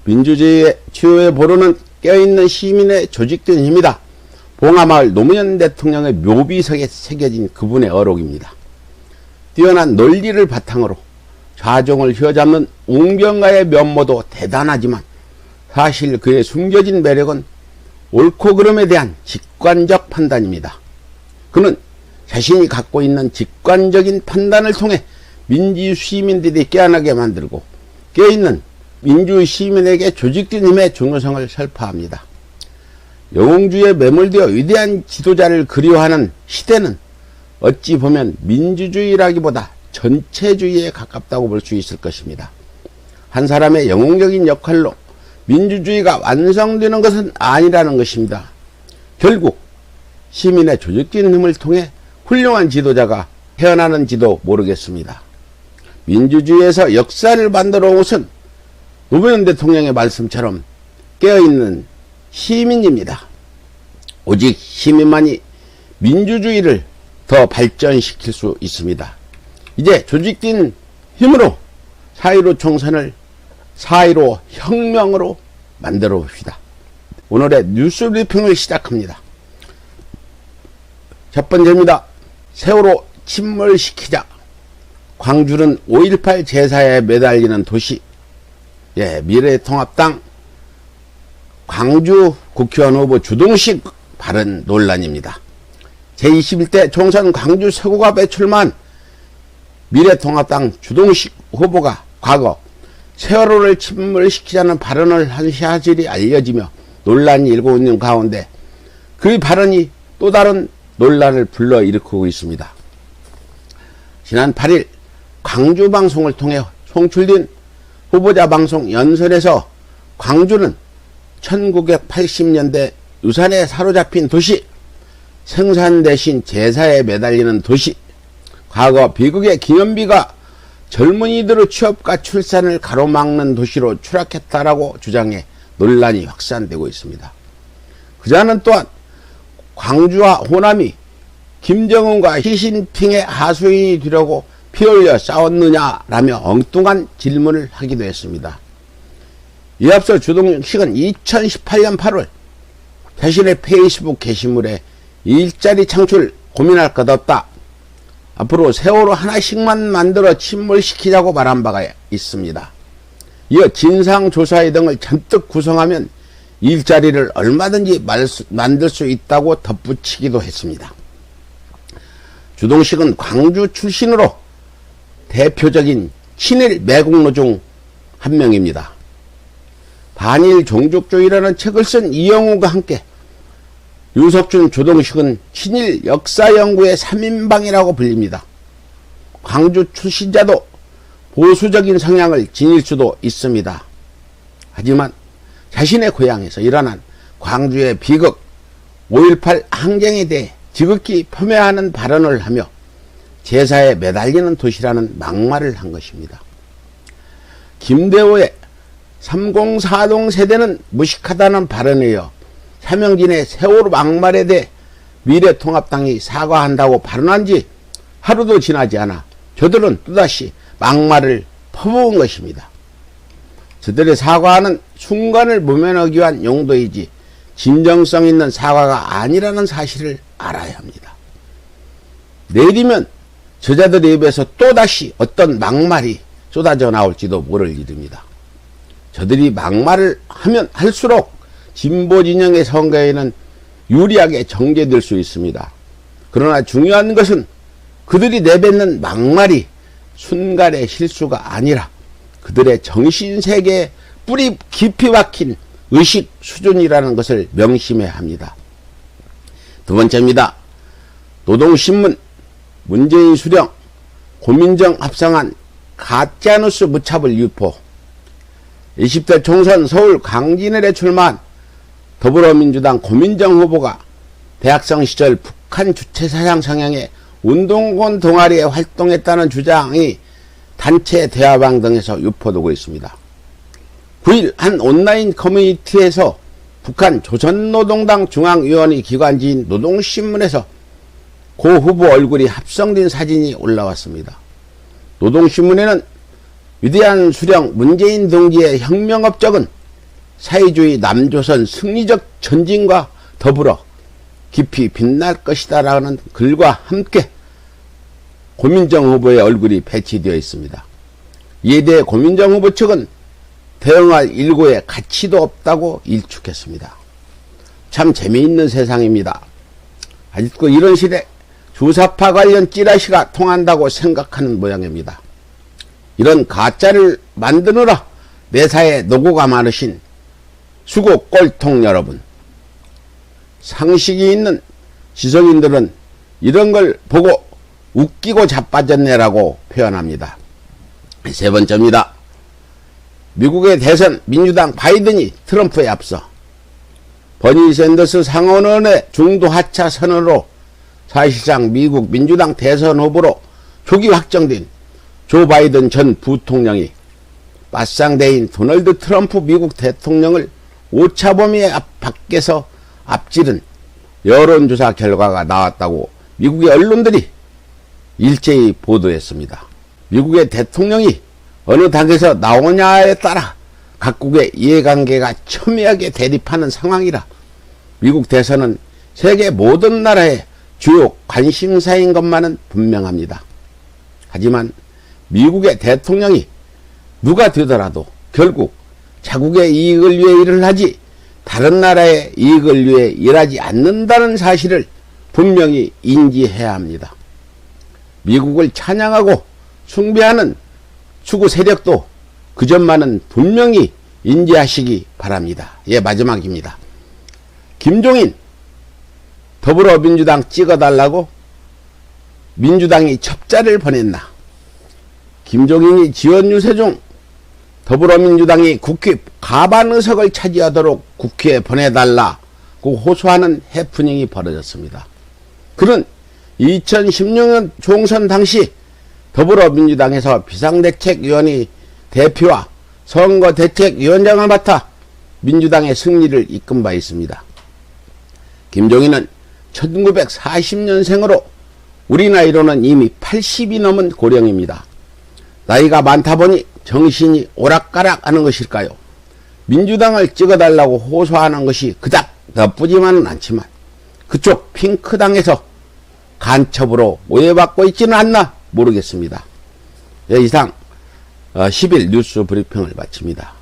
민주주의의 치유의 보루는 깨어있는 시민의 조직된 힘이다. 봉하마을 노무현 대통령의 묘비석에 새겨진 그분의 어록입니다. 뛰어난 논리를 바탕으로 좌종을 휘어잡는 웅변가의 면모도 대단하지만 사실 그의 숨겨진 매력은 옳고 그름에 대한 직관적 판단입니다. 그는 자신이 갖고 있는 직관적인 판단을 통해 민주시민들이 깨어나게 만들고 깨어있는 민주시민에게 조직된 힘의 중요성을 설파합니다. 영웅주의에 매몰되어 위대한 지도자를 그리워하는 시대는 어찌 보면 민주주의라기보다 전체주의에 가깝다고 볼 수 있을 것입니다. 한 사람의 영웅적인 역할로 민주주의가 완성되는 것은 아니라는 것입니다. 결국 시민의 조직된 힘을 통해 훌륭한 지도자가 태어나는지도 모르겠습니다. 민주주의에서 역사를 만들어 온 것은 노무현 대통령의 말씀처럼 깨어있는 시민입니다. 오직 시민만이 민주주의를 더 발전시킬 수 있습니다. 이제 조직된 힘으로 4.15 총선을 4.15 혁명으로 만들어 봅시다. 오늘의 뉴스 브리핑을 시작합니다. 첫 번째입니다. 세월호 침몰시키자. 광주는 5.18 제사에 매달리는 도시. 미래통합당 광주 국회의원 후보 주동식 발언 논란입니다. 제21대 총선 광주 서구가 배출만 미래통합당 주동식 후보가 과거 세월호를 침몰시키자는 발언을 한 사실이 알려지며 논란이 일고 있는 가운데 그 발언이 또 다른 논란을 불러일으키고 있습니다. 지난 8일 광주 방송을 통해 송출된 후보자 방송 연설에서 광주는 1980년대 유산에 사로잡힌 도시, 생산 대신 제사에 매달리는 도시, 과거 비극의 기념비가 젊은이들의 취업과 출산을 가로막는 도시로 추락했다라고 주장해 논란이 확산되고 있습니다. 그자는 또한 광주와 호남이 김정은과 시진핑의 하수인이 되려고 피 흘려 싸웠느냐라며 엉뚱한 질문을 하기도 했습니다. 이에 앞서 주동식은 2018년 8월 자신의 페이스북 게시물에 일자리 창출 고민할 것 없다. 앞으로 세월호 하나씩만 만들어 침몰시키자고 말한 바가 있습니다. 이어 진상조사회 등을 잔뜩 구성하면 일자리를 얼마든지 만들 수 있다고 덧붙이기도 했습니다. 주동식은 광주 출신으로 대표적인 친일 매국노 중 한 명입니다. 반일 종족주의라는 책을 쓴 이영우가 함께 유석준, 주동식은 친일 역사연구의 3인방이라고 불립니다. 광주 출신자도 보수적인 성향을 지닐 수도 있습니다. 하지만 자신의 고향에서 일어난 광주의 비극 5.18 항쟁에 대해 지극히 폄훼하는 발언을 하며 제사에 매달리는 도시라는 막말을 한 것입니다. 김대호의 304동 세대는 무식하다는 발언에 이어 차명진의 세월호 막말에 대해 미래통합당이 사과한다고 발언한 지 하루도 지나지 않아 저들은 또다시 막말을 퍼부은 것입니다. 저들의 사과는 순간을 모면하기 위한 용도이지 진정성 있는 사과가 아니라는 사실을 알아야 합니다. 내일이면 저자들의 입에서 또다시 어떤 막말이 쏟아져 나올지도 모를 일입니다. 저들이 막말을 하면 할수록 진보 진영의 선거에는 유리하게 정제될 수 있습니다. 그러나 중요한 것은 그들이 내뱉는 막말이 순간의 실수가 아니라 그들의 정신세계에 뿌리 깊이 박힌 의식 수준이라는 것을 명심해야 합니다. 두 번째입니다. 노동신문, 문재인 수령, 고민정 합성한 가짜뉴스 무차별 유포. 20대 총선 서울 강진을에 출마한 더불어민주당 고민정 후보가 대학생 시절 북한 주체사상 성향의 운동권 동아리에 활동했다는 주장이 단체 대화방 등에서 유포되고 있습니다. 9일 한 온라인 커뮤니티에서 북한 조선노동당 중앙위원회 기관지인 노동신문에서 고 후보 얼굴이 합성된 사진이 올라왔습니다. 노동신문에는 위대한 수령 문재인 동지의 혁명 업적은 사회주의 남조선 승리적 전진과 더불어 깊이 빛날 것이다라는 글과 함께 고민정 후보의 얼굴이 배치되어 있습니다. 이에 대해 고민정 후보 측은 대응할 일고의 가치도 없다고 일축했습니다. 참 재미있는 세상입니다. 아직도 이런 시대 주사파 관련 찌라시가 통한다고 생각하는 모양입니다. 이런 가짜를 만드느라 내사에 노고가 많으신 수고 꼴통 여러분, 상식이 있는 지성인들은 이런 걸 보고 웃기고 자빠졌네라고 표현합니다. 세 번째입니다. 미국의 대선 민주당 바이든이 트럼프에 앞서 버니 샌더스 상원의원의 중도 하차 선언으로 사실상 미국 민주당 대선 후보로 조기 확정된 조 바이든 전 부통령이 맞상대인 도널드 트럼프 미국 대통령을 오차범위 밖에서 앞지른 여론조사 결과가 나왔다고 미국의 언론들이 일제히 보도했습니다. 미국의 대통령이 어느 당에서 나오냐에 따라 각국의 이해관계가 첨예하게 대립하는 상황이라 미국 대선은 세계 모든 나라의 주요 관심사인 것만은 분명합니다. 하지만 미국의 대통령이 누가 되더라도 결국 자국의 이익을 위해 일을 하지 다른 나라의 이익을 위해 일하지 않는다는 사실을 분명히 인지해야 합니다. 미국을 찬양하고 숭배하는 추구 세력도 그 점만은 분명히 인지하시기 바랍니다. 예, 마지막입니다. 김종인 더불어민주당 찍어달라고 민주당이 첩자를 보냈나? 김종인이 지원 유세 중 더불어민주당이 국회 과반 의석을 차지하도록 국회에 보내달라고 호소하는 해프닝이 벌어졌습니다. 그는 2016년 총선 당시 더불어민주당에서 비상대책위원회 대표와 선거대책위원장을 맡아 민주당의 승리를 이끈 바 있습니다. 김종인은 1940년생으로 우리 나이로는 이미 80이 넘은 고령입니다. 나이가 많다 보니 정신이 오락가락하는 것일까요? 민주당을 찍어달라고 호소하는 것이 그닥 나쁘지만은 않지만 그쪽 핑크당에서 간첩으로 오해받고 있지는 않나 모르겠습니다. 예, 이상 10일 뉴스 브리핑을 마칩니다.